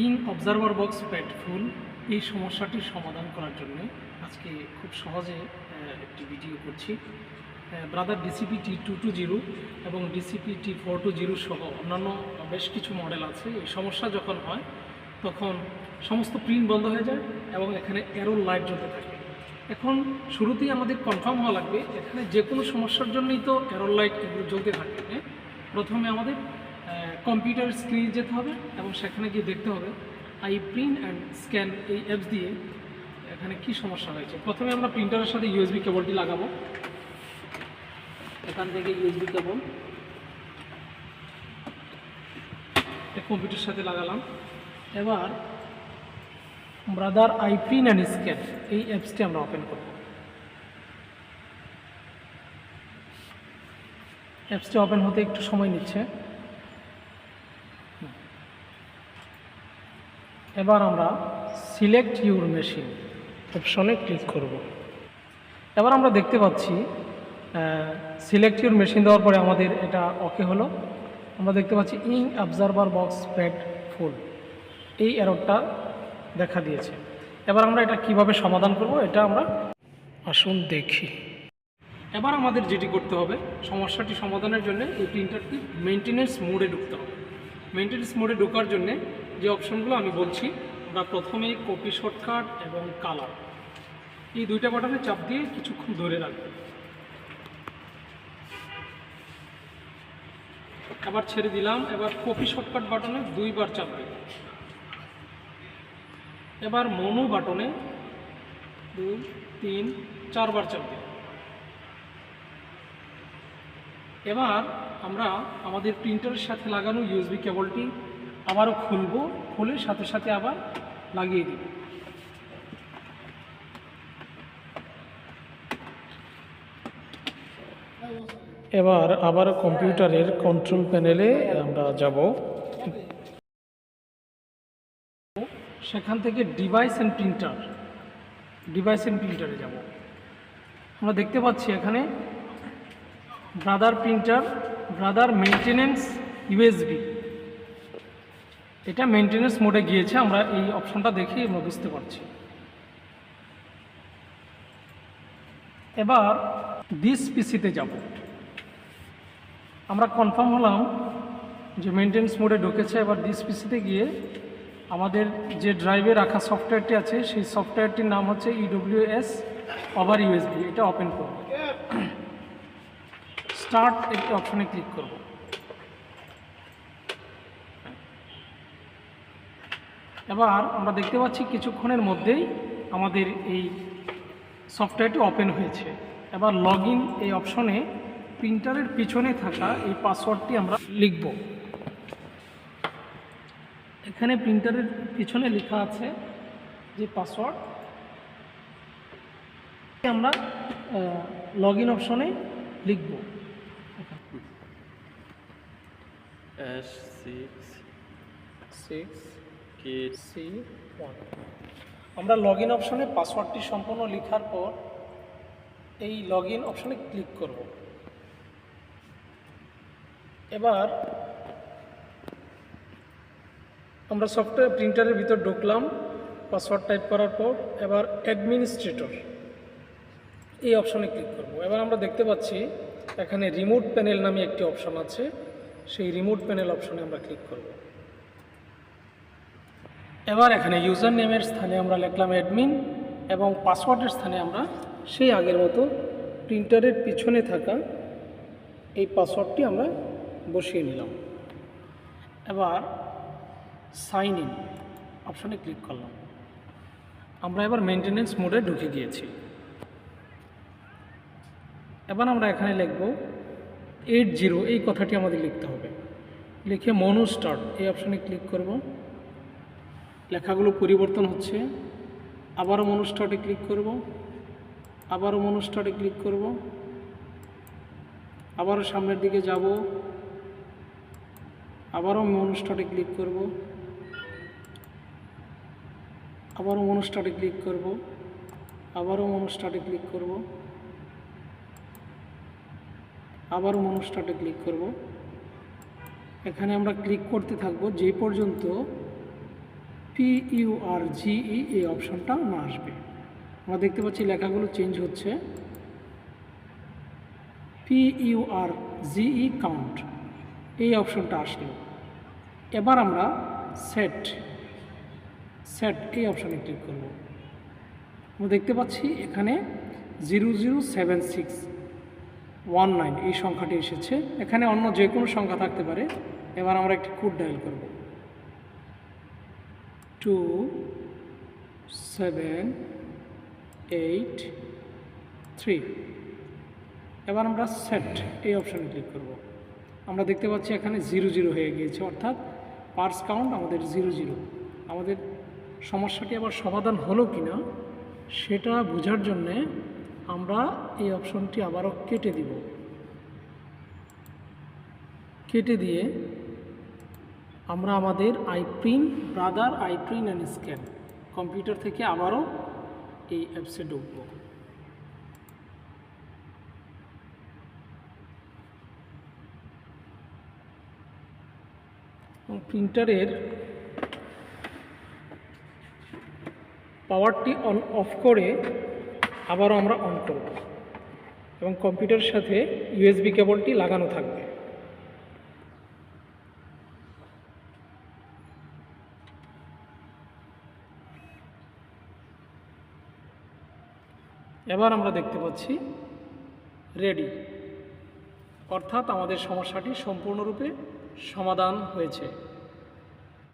In observer box pad ফুল এই সমস্যাটির সমাধান করার জন্য আজকে খুব সহজে একটি ভিডিও করছি। ব্রাদার ডিসিপি T220 এবং ডিসিপি T420 সহ অন্যান্য বেশ কিছু মডেল আছে। এই সমস্যা যখন হয় তখন সমস্ত প্রিন্ট বন্ধ হয়ে যায় এবং এখানে এরর লাইট জ্বলতে থাকে। এখন শুরুতেই আমাদের কনফার্ম হওয়া লাগবে এখানে যে কোনো সমস্যার জন্যই তো এরর লাইট এগুলো জ্বলতে থাকে। প্রথমে আমাদের কম্পিউটার স্ক্রিনে যেতে হবে এবং সেখানে গিয়ে দেখতে হবে আই প্রিন্ট অ্যান্ড স্ক্যান এই অ্যাপস দিয়ে এখানে কি সমস্যা হয়েছে। প্রথমে আমরা প্রিন্টারের সাথে ইউএসবি কেবলটি লাগাবো। এখান থেকে ইউএসবি কেবল কম্পিউটারের সাথে লাগালাম। এবার brother I print and scan এই অ্যাপসটি আমরা ওপেন করব। অ্যাপসটি ওপেন হতে একটু সময় নিচ্ছে। এবার আমরা সিলেক্ট ইউর মেশিন অপশনে ক্লিক করব। এবার আমরা দেখতে পাচ্ছি সিলেক্ট ইউর মেশিন দেওয়ার পরে আমাদের এটা ওকে হলো। আমরা দেখতে পাচ্ছি ইন অবজারভার বক্স প্যাড ফুল এই এররটা দেখা দিয়েছে। এবার আমরা এটা কিভাবে সমাধান করব এটা আমরা আসুন দেখি। এবার আমাদের যেটি করতে হবে সমস্যাটি সমাধানের জন্য এই প্রিন্টারটি মেইনটেনেন্স মোডে ঢুকতে হবে। মেইনটেনেন্স মোডে ঢোকার জন্য যে অপশনগুলো আমি বলছি, আমরা প্রথমে কপি শর্টকাট এবং কালার এই দুইটা বাটনে চাপ দিয়ে কিছুক্ষণ ধরে রাখবো। আবার ছেড়ে দিলাম। এবার কপি শর্টকাট বাটনে দুইবার চাপ দিই। এবার মনু বাটনে 2, 3, 4 বার চাপ দিই। এবার আমরা আমাদের প্রিন্টারের সাথে লাগানো ইউএসবি কেবলটি আবারও খুলব, খুলে সাথে সাথে আবার লাগিয়ে দিব। এবার আবার কম্পিউটারের কন্ট্রোল প্যানেলে আমরা যাব। সেখান থেকে ডিভাইস অ্যান্ড প্রিন্টারে যাব। আমরা দেখতে পাচ্ছি এখানে ব্রাদার মেইনটেনেন্স ইউএসবি, এটা মেইনটেনেন্স মোডে গিয়েছে। আমরা এই অপশনটা দেখে আমরা বুঝতে পারছি। এবার দিস পিসিতে যাব। আমরা কনফার্ম হলাম যে মেইনটেনেন্স মোডে ঢুকেছে। এবার দিস পিসিতে গিয়ে আমাদের যে ড্রাইভে রাখা সফটওয়্যারটি আছে সেই সফটওয়্যারটির নাম হচ্ছে EWS ওভার ইউএসবি। এটা ওপেন করব। স্টার্ট একটি অপশনে ক্লিক করব। এবার আমরা দেখতে পাচ্ছি কিছুক্ষণের মধ্যেই আমাদের এই সফটওয়্যারটি ওপেন হয়েছে। এবার লগ ইন এই অপশনে প্রিন্টারের পিছনে থাকা এই পাসওয়ার্ডটি আমরা লিখব। এখানে প্রিন্টারের পিছনে লেখা আছে যে পাসওয়ার্ড, আমরা লগ ইন অপশনে লিখব। S6C1। আমরা লগ ইন অপশনে পাসওয়ার্ডটি সম্পূর্ণ লেখার পর এই লগ ইন অপশনে ক্লিক করব। এবার আমরা সফটওয়্যার প্রিন্টারের ভিতর ঢুকলাম পাসওয়ার্ড টাইপ করার পর। এবার অ্যাডমিনিস্ট্রেটর এই অপশনে ক্লিক করব। এবার আমরা দেখতে পাচ্ছি এখানে রিমোট প্যানেল নামে একটি অপশন আছে, সেই রিমোট প্যানেল অপশনে আমরা ক্লিক করব। এবার এখানে ইউজার নেমের স্থানে আমরা লিখলাম অ্যাডমিন এবং পাসওয়ার্ডের স্থানে আমরা সেই আগের মতো প্রিন্টারের পিছনে থাকা এই পাসওয়ার্ডটি আমরা বসিয়ে নিলাম। এবার সাইন ইন অপশনে ক্লিক করলাম। আমরা এবার মেইনটেনেন্স মোডে ঢুকে গিয়েছি। এবার আমরা এখানে লিখব 80 এই কথাটি আমাদের লিখতে হবে। লিখে মনু স্টার্ট এই অপশনে ক্লিক করব। লেখাগুলো পরিবর্তন হচ্ছে। আবারও মনু স্টার্টে ক্লিক করব, আবারও মনু স্টার্টে ক্লিক করব, আবারও সামনের দিকে যাব, আবারও মনু স্টার্টে ক্লিক করব, আবারও মনু স্টার্টে ক্লিক করব, আবারও মনু স্টার্টে ক্লিক করব, আবারও মনু স্টার্টে ক্লিক করব। এখানে আমরা ক্লিক করতে থাকবো যে পর্যন্ত PURGE এই অপশনটা না আসবে। আমরা দেখতে পাচ্ছি লেখাগুলো চেঞ্জ হচ্ছে। PURGE কাউন্ট এই অপশনটা আসলো। এবার আমরা সেট এই অপশনে ক্লিক করব। আমরা দেখতে পাচ্ছি এখানে 007619 এই সংখ্যাটি এসেছে। এখানে অন্য যে কোনো সংখ্যা থাকতে পারে। এবার আমরা একটি কোড ডায়াল করব, 2783। এবার আমরা সেট এই অপশানে ক্লিক করব। আমরা দেখতে পাচ্ছি এখানে 00 হয়ে গিয়েছে, অর্থাৎ পার্স কাউন্ট আমাদের 00। আমাদের সমস্যাটি আবার সমাধান হলো কি না সেটা বোঝার জন্যে আমরা এই অপশনটি আবারও কেটে দিব। কেটে দিয়ে আমরা আমাদের ব্রাদার আইপ্রিন্ট অ্যান্ড স্ক্যান কম্পিউটার থেকে আবারও এই অ্যাপসে ঢুকব। প্রিন্টারের পাওয়ারটি অফ করে আবারও আমরা অন করব এবং কম্পিউটারের সাথে USB কেবলটি লাগানো থাকবে। এবার আমরা দেখতে পাচ্ছি রেডি, অর্থাৎ আমাদের সমস্যাটি সম্পূর্ণরূপে সমাধান হয়েছে।